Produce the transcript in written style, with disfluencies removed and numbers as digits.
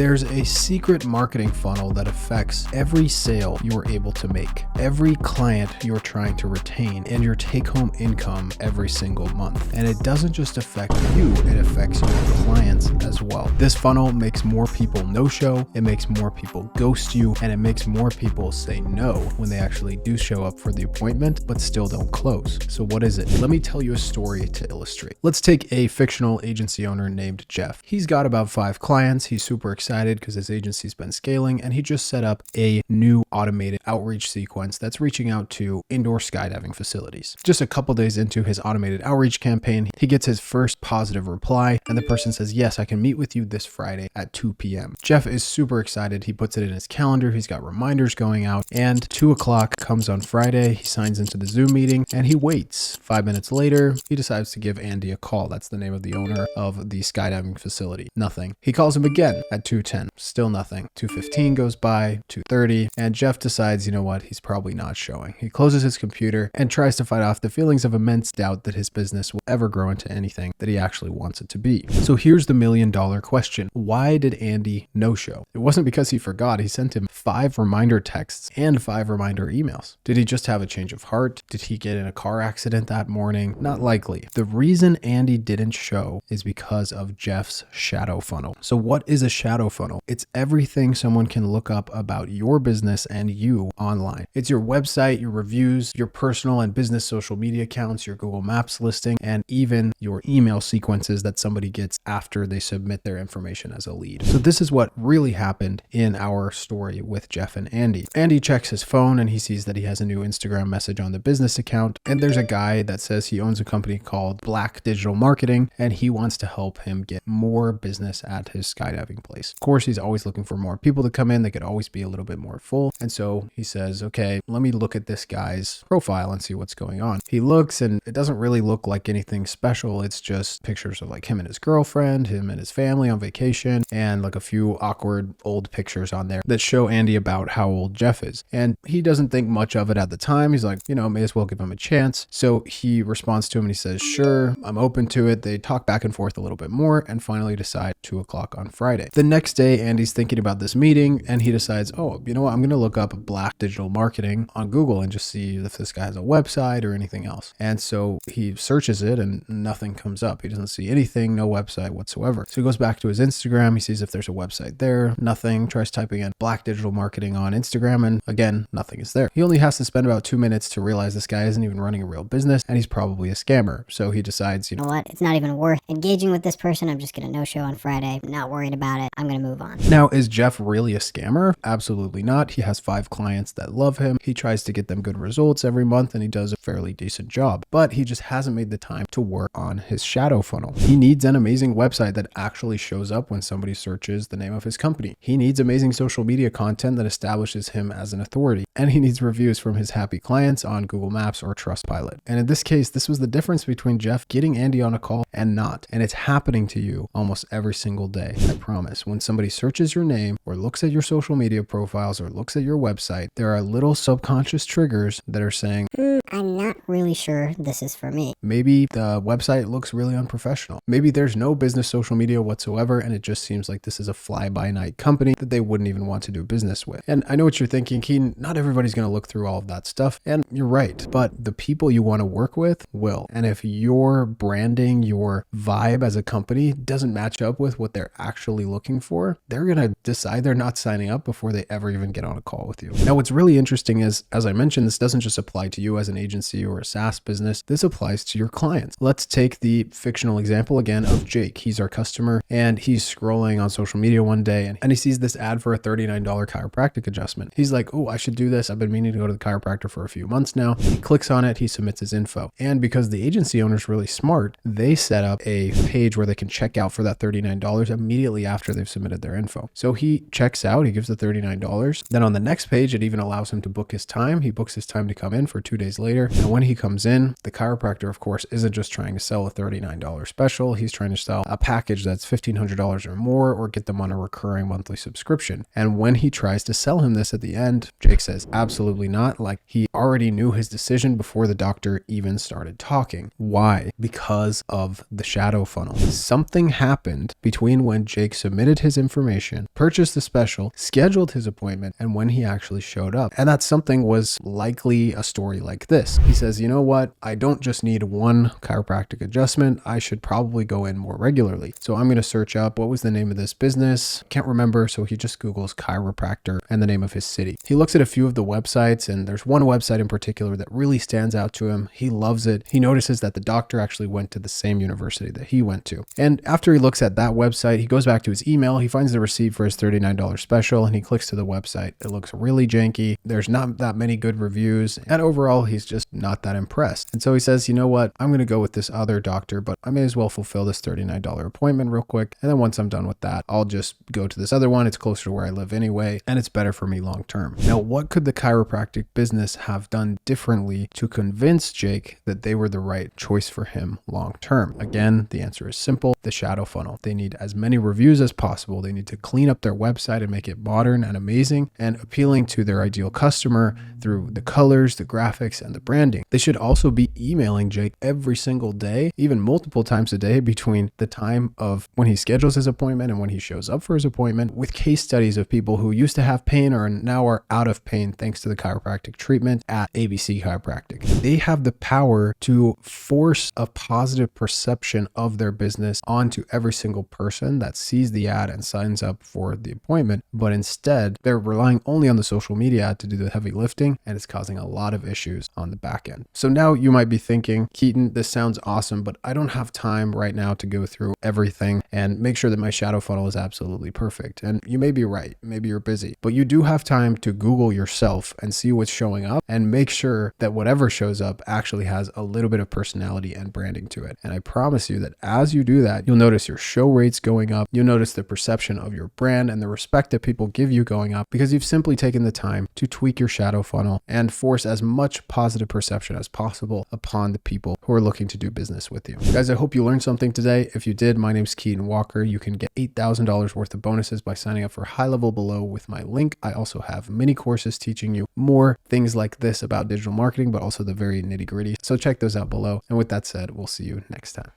There's a secret marketing funnel that affects every sale you're able to make, every client you're trying to retain, and your take-home income every single month. And it doesn't just affect you, it affects your clients as well. This funnel makes more people no-show, it makes more people ghost you, and it makes more people say no when they actually do show up for the appointment, but still don't close. So what is it? Let me tell you a story to illustrate. Let's take a fictional agency owner named Jeff. He's got about 5 clients. He's super excited because his agency's been scaling, and he just set up a new automated outreach sequence that's reaching out to indoor skydiving facilities. Just a couple days into his automated outreach campaign, he gets his first positive reply, and the person says, yes, I can meet with you this Friday at 2 p.m. Jeff is super excited. He puts it in his calendar. He's got reminders going out, and 2 o'clock comes on Friday. He signs into the Zoom meeting and he waits. 5 minutes later, he decides to give Andy a call. That's the name of the owner of the skydiving facility. Nothing. He calls him again at 2:10. Still nothing. 2:15 goes by, 2:30, and Jeff decides, you know what, he's probably not showing. He closes his computer and tries to fight off the feelings of immense doubt that his business will ever grow into anything that he actually wants it to be. So here's the $1 million question. Why did Andy no-show? It wasn't because he forgot. He sent him 5 reminder texts and 5 reminder emails. Did he just have a change of heart? Did he get in a car accident that morning? Not likely. The reason Andy didn't show is because of Jeff's shadow funnel. So what is a shadow funnel? It's everything someone can look up about your business and you online. It's your website, your reviews, your personal and business social media accounts, your Google Maps listing, and even your email sequences that somebody gets after they submit their information as a lead. So this is what really happened in our story with Jeff and Andy. Andy checks his phone and he sees that he has a new Instagram message on the business account, and there's a guy that says he owns a company called Black Digital Marketing and he wants to help him get more business at his skydiving place. Of course, he's always looking for more people to come in. They could always be a little bit more full. And so he says, okay, let me look at this guy's profile and see what's going on. He looks and it doesn't really look like anything special. It's just pictures of like him and his girlfriend, him and his family on vacation, and like a few awkward old pictures on there that show Andy about how old Jeff is. And he doesn't think much of it at the time. He's like, you know, may as well give him a chance. So he responds to him and he says, sure, I'm open to it. They talk back and forth a little bit more and finally decide 2 o'clock on Friday. The next day, Andy's thinking about this meeting and he decides, oh, you know what? I'm going to look up Black Digital Marketing on Google and just see if this guy has a website or anything else. And so he searches it and nothing comes up. He doesn't see anything, no website whatsoever. So he goes back to his Instagram. He sees if there's a website there, nothing. Tries typing in Black Digital Marketing on Instagram and again, nothing is there. He only has to spend about 2 minutes to realize this guy isn't even running a real business and he's probably a scammer. So he decides, you know what? It's not even worth engaging with this person. I'm just going to no-show on Friday. I'm not worried about it. I'm going to move on. Now, is Jeff really a scammer? Absolutely not. He has 5 clients that love him. He tries to get them good results every month and he does a fairly decent job, but he just hasn't made the time to work on his shadow funnel. He needs an amazing website that actually shows up when somebody searches the name of his company. He needs amazing social media content that establishes him as an authority, and he needs reviews from his happy clients on Google Maps or Trustpilot. And in this case, this was the difference between Jeff getting Andy on a call and not. And it's happening to you almost every single day. I promise. When somebody searches your name or looks at your social media profiles or looks at your website, there are little subconscious triggers that are saying, I'm not really sure this is for me. Maybe the website looks really unprofessional. Maybe there's no business social media whatsoever and it just seems like this is a fly-by-night company that they wouldn't even want to do business with. And I know what you're thinking, Keaton, not everybody's going to look through all of that stuff. And you're right, but the people you want to work with will. And if your branding, your vibe as a company doesn't match up with what they're actually looking for, they're going to decide they're not signing up before they ever even get on a call with you. Now, what's really interesting is, as I mentioned, this doesn't just apply to you as an agency or a SaaS business. This applies to your clients. Let's take the fictional example again of Jake. He's our customer and he's scrolling on social media one day and he sees this ad for a $39 chiropractic adjustment. He's like, oh, I should do this. I've been meaning to go to the chiropractor for a few months now. He clicks on it. He submits his info. And because the agency owner is really smart, they set up a page where they can check out for that $39 immediately after they've submitted their info. So he checks out, he gives the $39. Then on the next page, it even allows him to book his time. He books his time to come in for 2 days later. And when he comes in, the chiropractor, of course, isn't just trying to sell a $39 special. He's trying to sell a package that's $1,500 or more, or get them on a recurring monthly subscription. And when he tries to sell him this at the end, Jake says, absolutely not. Like, he already knew his decision before the doctor even started talking. Why? Because of the shadow funnel. Something happened between when Jake submitted his information, purchased the special, scheduled his appointment, and when he actually showed up. And that something was likely a story like this. He says, you know what? I don't just need one chiropractic adjustment. I should probably go in more regularly. So I'm going to search up what was the name of this business. Can't remember. So he just Googles chiropractor and the name of his city. He looks at a few of the websites, and there's one website in particular that really stands out to him. He loves it. He notices that the doctor actually went to the same university that he went to. And after he looks at that website, he goes back to his email. He finds the receipt for his $39 special, and he clicks to the website. It looks really janky. There's not that many good reviews. And overall, he's just not that impressed. And so he says, you know what? I'm going to go with this other doctor, but I may as well fulfill this $39 appointment real quick. And then once I'm done with that, I'll just go to this other one. It's closer to where I live anyway, and it's better for me long term. Now, what could the chiropractic business have done differently to convince Jake that they were the right choice for him long term? Again, the answer is simple: the shadow funnel. They need as many reviews as possible. They need to clean up their website and make it modern and amazing and appealing to their ideal customer through the colors, the graphics, and the branding. They should also be emailing Jake every single day, even multiple times a day, between the time of when he schedules his appointment and when he shows up for his appointment, with case studies of people who used to have pain or now are out of pain thanks to the chiropractic treatment at ABC Chiropractic. They have the power to force a positive perception of their business onto every single person that sees the ad and signs up for the appointment, but instead they're relying only on the social media ad to do the heavy lifting, and it's causing a lot of issues on the back end. So now you might be thinking, Keaton, this sounds awesome, but I don't have time right now to go through everything and make sure that my shadow funnel is absolutely perfect. And you may be right. Maybe you're busy, but you do have time to Google yourself and see what's showing up and make sure that whatever shows up actually has a little bit of personality and branding to it. And I promise you that as you do that, you'll notice your show rates going up. You'll notice the perception of your brand and the respect that people give you going up, because you've simply taken the time to tweak your shadow funnel and force as much positive perception as possible upon the people who are looking to do business with you. Guys, I hope you learned something today. If you did, my name's Keaton Walker. You can get $8,000 worth of bonuses by signing up for High Level below with my link. I also have mini courses teaching you more things like this about digital marketing, but also the very nitty gritty. So check those out below. And with that said, we'll see you next time.